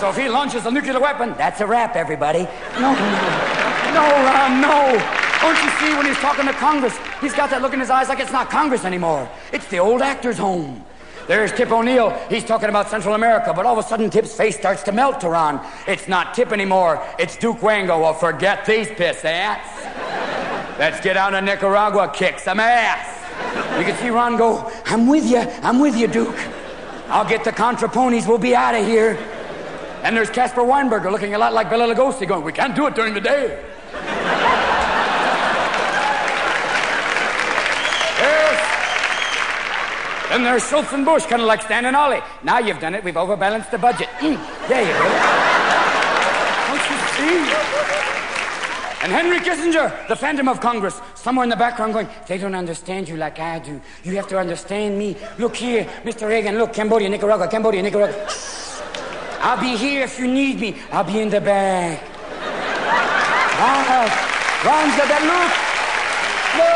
So if he launches a nuclear weapon, that's a wrap, everybody. No, Ron, no. Don't you see when he's talking to Congress, he's got that look in his eyes like it's not Congress anymore. It's the old actor's home. There's Tip O'Neill. He's talking about Central America, but all of a sudden Tip's face starts to melt to Ron. It's not Tip anymore. It's Duke Wango. Well, forget these pissants. Let's get out of Nicaragua, kick some ass. You can see Ron go, I'm with you, Duke. I'll get the Contra ponies, we'll be out of here. And there's Casper Weinberger looking a lot like Bela Lugosi going, we can't do it during the day. Yes. Then there's Schultz and Bush, kind of like Stan and Ollie. Now you've done it, we've overbalanced the budget. There you go. Don't you see? And Henry Kissinger, the Phantom of Congress, somewhere in the background going, they don't understand you like I do. You have to understand me. Look here, Mr. Reagan, look, Cambodia, Nicaragua. I'll be here if you need me. I'll be in the back. Ron's the back, look. No!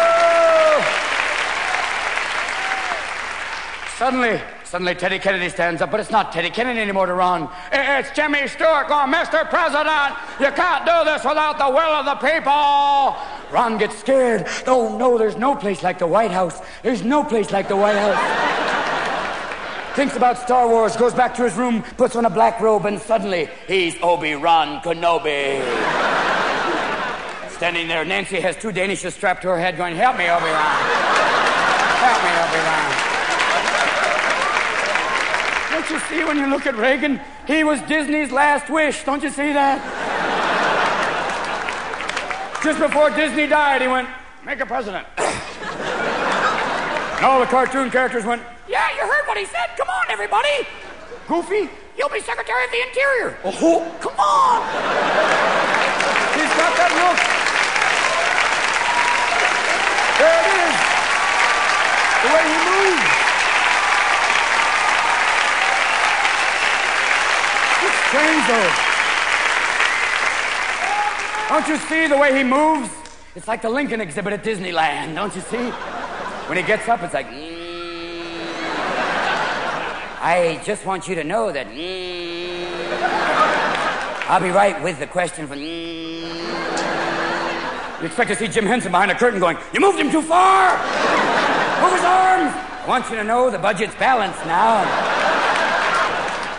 Suddenly Teddy Kennedy stands up, but it's not Teddy Kennedy anymore to Ron. It's Jimmy Stewart going, Mr. President, you can't do this without the will of the people. Ron gets scared. Oh, no, there's no place like the White House. There's no place like the White House. Thinks about Star Wars, goes back to his room, puts on a black robe, and suddenly he's Obi-Wan Kenobi. Standing there, Nancy has two Danishes strapped to her head going, help me, Obi-Wan. Help me, Obi-Wan. Don't you see when you look at Reagan, he was Disney's last wish. Don't you see that? Just before Disney died, he went, make a president. And all the cartoon characters went, yeah, you heard what he said. Come on, everybody. Goofy, you'll be Secretary of the Interior. Oh, come on. He's got that look. There it is. The way he moves. It's strange, though. Don't you see the way he moves? It's like the Lincoln exhibit at Disneyland, don't you see? When he gets up, it's like, I just want you to know that I'll be right with the question for You expect to see Jim Henson behind a curtain going, you moved him too far! Move his arms! I want you to know the budget's balanced now.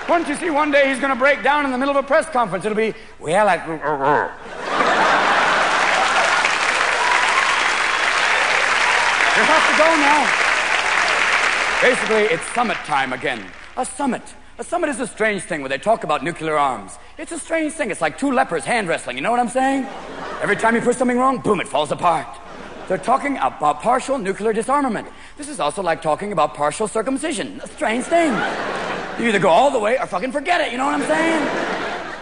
Won't you see one day he's going to break down in the middle of a press conference? It'll be, well, I... You have to go now. Basically, it's summit time again. A summit. A summit is a strange thing where they talk about nuclear arms. It's a strange thing. It's like two lepers hand wrestling. You know what I'm saying? Every time you push something wrong, boom, it falls apart. They're talking about partial nuclear disarmament. This is also like talking about partial circumcision. A strange thing. You either go all the way or fucking forget it. You know what I'm saying?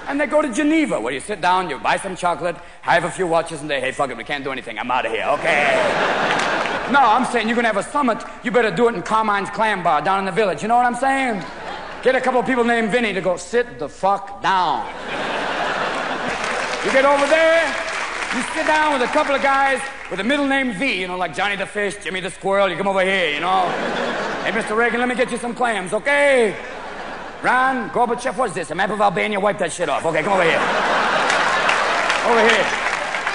And they go to Geneva, where you sit down, you buy some chocolate, have a few watches, and say, hey, fuck it, we can't do anything. I'm out of here. Okay. No, I'm saying you're going to have a summit. You better do it in Carmine's Clam Bar down in the village. You know what I'm saying? Get a couple of people named Vinny to go sit the fuck down. You get over there, you sit down with a couple of guys with a middle name V, you know, like Johnny the Fish, Jimmy the Squirrel. You come over here, you know. Hey, Mr. Reagan, let me get you some clams, okay? Ron, Gorbachev, what's this? A map of Albania? Wipe that shit off. Okay, come over here. Over here.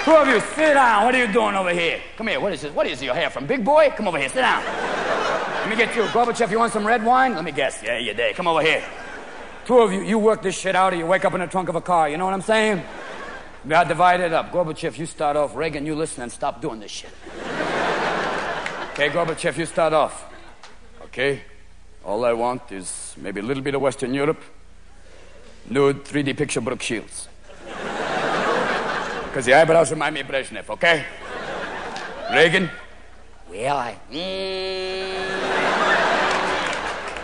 Two of you, sit down. What are you doing over here? Come here. What is this? What is your hair from? Big boy? Come over here. Sit down. Let me get you. Gorbachev, you want some red wine? Let me guess. Yeah, you did. Come over here. Two of you, you work this shit out or you wake up in the trunk of a car. You know what I'm saying? We got divided up. Gorbachev, you start off. Reagan, you listen and stop doing this shit. Okay, Gorbachev, you start off. Okay? All I want is maybe a little bit of Western Europe. Nude 3D picture Brooke Shields. Because the eyebrows remind me of Brezhnev, okay? Reagan? Well,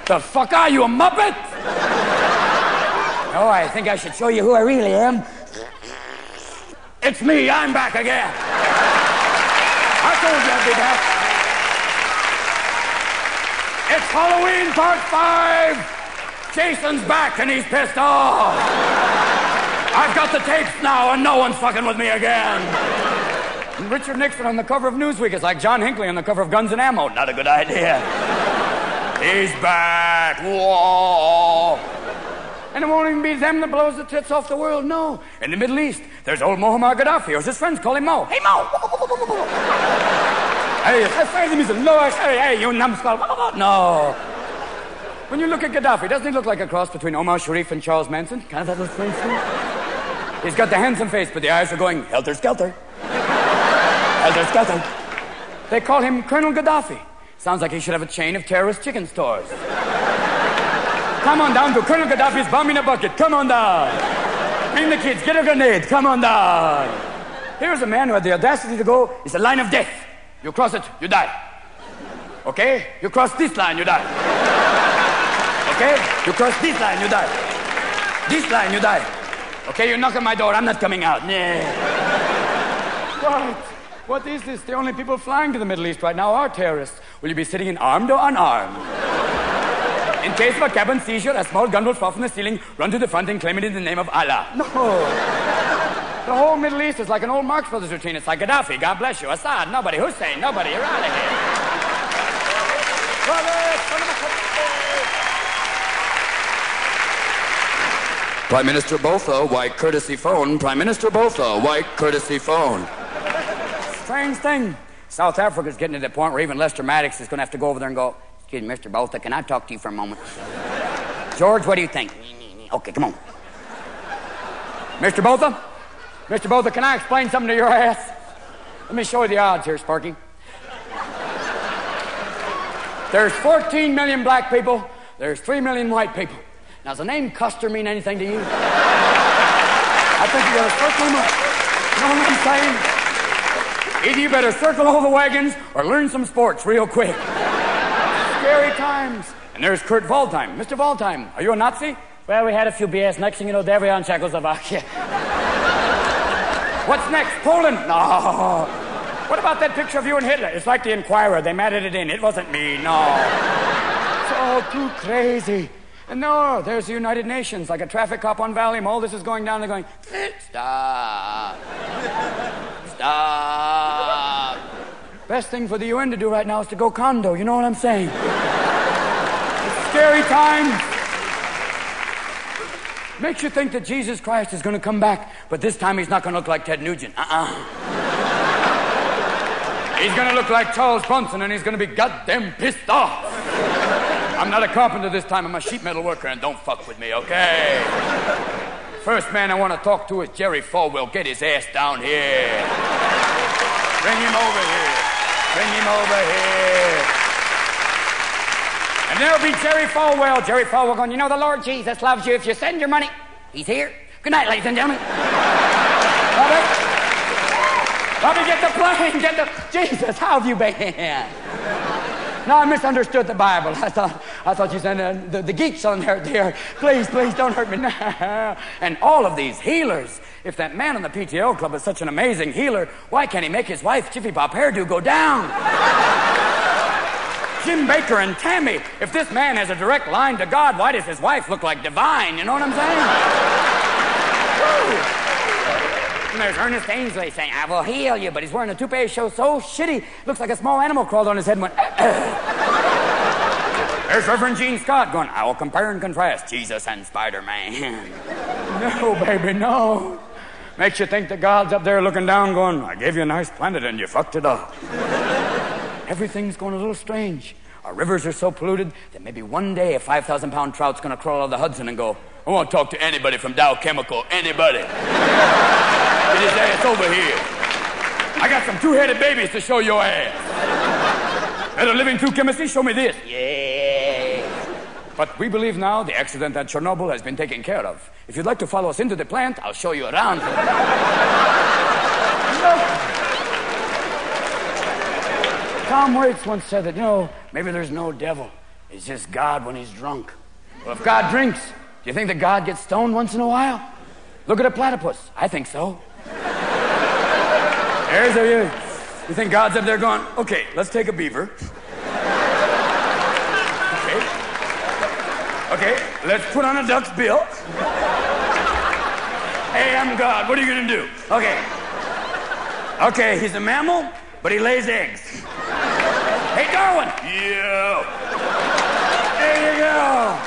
The fuck are you, a Muppet? No, I think I should show you who I really am. It's me, I'm back again. I told you I'd be back. It's Halloween Part 5. Jason's back and he's pissed off. I've got the tapes now and no one's fucking with me again. And Richard Nixon on the cover of Newsweek is like John Hinckley on the cover of Guns and Ammo. Not a good idea. He's back. Whoa. And it won't even be them that blows the tits off the world, no. In the Middle East, there's old Muammar Gaddafi, or his friends call him Mo. Hey, Mo! Hey, you numbskull. No. When you look at Gaddafi, doesn't he look like a cross between Omar Sharif and Charles Manson? Kind of that little strange thing? He's got the handsome face, but the eyes are going helter-skelter. Helter-skelter. They call him Colonel Gaddafi. Sounds like he should have a chain of terrorist chicken stores. Come on down to Colonel Gaddafi's bomb in a bucket. Come on down. Bring the kids. Get a grenade. Come on down. Here's a man who had the audacity to go, it's a line of death. You cross it, you die. Okay? You cross this line, you die. Okay? You cross this line, you die. This line, you die. Okay, you knock on my door, I'm not coming out. Nah. What is this? The only people flying to the Middle East right now are terrorists. Will you be sitting in armed or unarmed? In case of a cabin seizure, a small gun will fall from the ceiling, run to the front and claim it in the name of Allah. No. The whole Middle East is like an old Marx Brothers routine. It's like Gaddafi, God bless you, Assad, nobody, Hussein, nobody, you're out of here. Prime Minister Botha, why courtesy phone? Prime Minister Botha, why courtesy phone? Strange thing. South Africa's getting to the point where even Lester Maddox is going to have to go over there and go, excuse me, Mr. Botha, can I talk to you for a moment? George, what do you think? Okay, come on. Mr. Botha? Mr. Botha, can I explain something to your ass? Let me show you the odds here, Sparky. There's 14 million black people. There's 3 million white people. Now, does the name Custer mean anything to you? I think you gotta circle them up. You know what I'm saying? Either you better circle all the wagons or learn some sports real quick. Scary times. And there's Kurt Waldheim. Mr. Waldheim, are you a Nazi? Well, we had a few BS. Next thing you know, there we are in Czechoslovakia. What's next? Poland? No. What about that picture of you and Hitler? It's like the Inquirer. They matted it in. It wasn't me. No. It's all too crazy. And no, there's the United Nations, like a traffic cop on Valium. All this is going down. They're going, stop. Stop. Best thing for the UN to do right now is to go condo. You know what I'm saying? It's scary times. Makes you think that Jesus Christ is going to come back, but this time he's not going to look like Ted Nugent. He's going to look like Charles Bronson, and he's going to be goddamn pissed off. I'm not a carpenter this time. I'm a sheet metal worker, and don't fuck with me, okay? First man I want to talk to is Jerry Falwell. Get his ass down here. Bring him over here. Bring him over here. And there'll be Jerry Falwell. Jerry Falwell going, you know, the Lord Jesus loves you if you send your money. He's here. Good night, ladies and gentlemen. Bobby, get the plane. Get the... Jesus, how have you been? No, I misunderstood the Bible. I thought you said the geeks on there. Please don't hurt me. No. And all of these healers. If that man on the PTO club is such an amazing healer, why can't he make his wife Jiffy Pop hairdo go down? Jim Baker and Tammy. If this man has a direct line to God, why does his wife look like divine? You know what I'm saying? Woo. And there's Ernest Ainsley saying, I will heal you, but he's wearing a toupee show so shitty, looks like a small animal crawled on his head and went, There's Reverend Gene Scott going, I will compare and contrast Jesus and Spider-Man. No, baby, no. Makes you think that God's up there looking down going, I gave you a nice planet and you fucked it up. Everything's going a little strange. Our rivers are so polluted that maybe one day a 5,000-pound trout's going to crawl out of the Hudson and go, I want to talk to anybody from Dow Chemical, anybody. Get his ass over here. I got some two-headed babies to show your ass. Better living through chemistry, show me this. Yeah. But we believe now the accident at Chernobyl has been taken care of. If you'd like to follow us into the plant, I'll show you around. Tom Waits once said that, maybe there's no devil. It's just God when he's drunk. Well, if God drinks, do you think that God gets stoned once in a while? Look at a platypus. I think so. There's a... You think God's up there going, okay, let's take a beaver. Okay, let's put on a duck's bill. Hey, I'm God. What are you going to do? Okay, he's a mammal, but he lays eggs. Hey, Darwin. Yeah. There you go.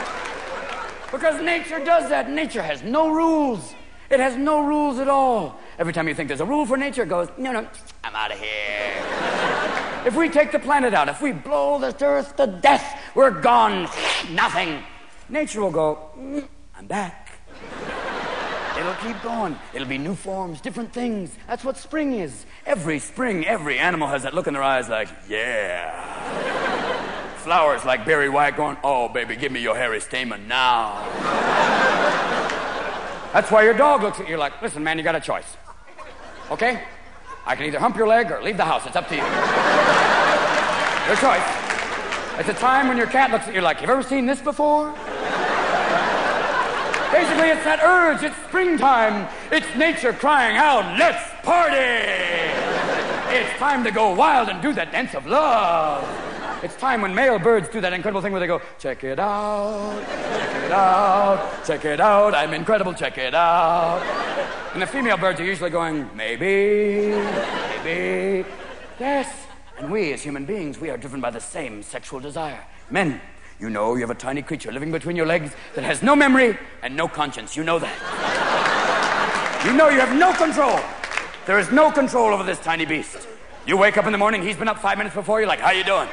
Because nature does that. Nature has no rules. It has no rules at all. Every time you think there's a rule for nature, it goes, no, I'm out of here. If we take the planet out, if we blow this earth to death, we're gone. Nothing. Nature will go, I'm back. It'll keep going. It'll be new forms, different things. That's what spring is. Every spring, every animal has that look in their eyes like, yeah. Flowers like Barry White going, oh, baby, give me your hairy stamen now. That's why your dog looks at you like, listen, man, you got a choice. Okay? I can either hump your leg or leave the house. It's up to you. Your choice. It's a time when your cat looks at you like, you've ever seen this before? Basically, it's that urge. It's springtime. It's nature crying out, let's party! It's time to go wild and do that dance of love. It's time when male birds do that incredible thing where they go, check it out, check it out, check it out, I'm incredible, check it out. And the female birds are usually going, maybe, maybe. Yes, and we as human beings, we are driven by the same sexual desire. Men, you know you have a tiny creature living between your legs that has no memory and no conscience. You know that. You know you have no control. There is no control over this tiny beast. You wake up in the morning, he's been up 5 minutes before, you're like, how you doing?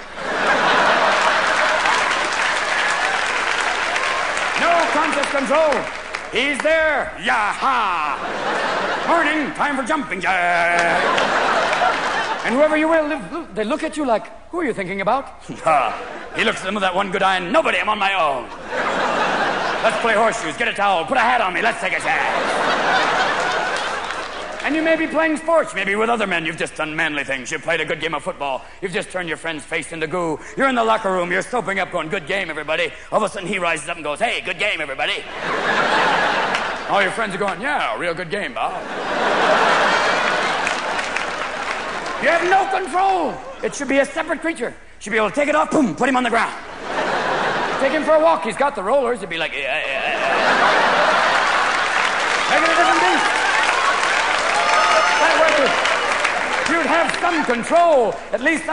No conscious control. He's there. Yaha. Morning, time for jumping jack. And whoever you will, they look at you like, who are you thinking about? He looks at them with that one good eye, and nobody, I'm on my own. Let's play horseshoes, get a towel, put a hat on me, let's take a chance. And you may be playing sports, maybe with other men. You've just done manly things. You've played a good game of football. You've just turned your friend's face into goo. You're in the locker room. You're soaping up going, good game, everybody. All of a sudden, he rises up and goes, hey, good game, everybody. All your friends are going, yeah, real good game, Bob. You have no control. It should be a separate creature. You should be able to take it off, boom, put him on the ground. Take him for a walk. He's got the rollers. He'd be like, yeah. Make it a different beast. You'd have some control, at least some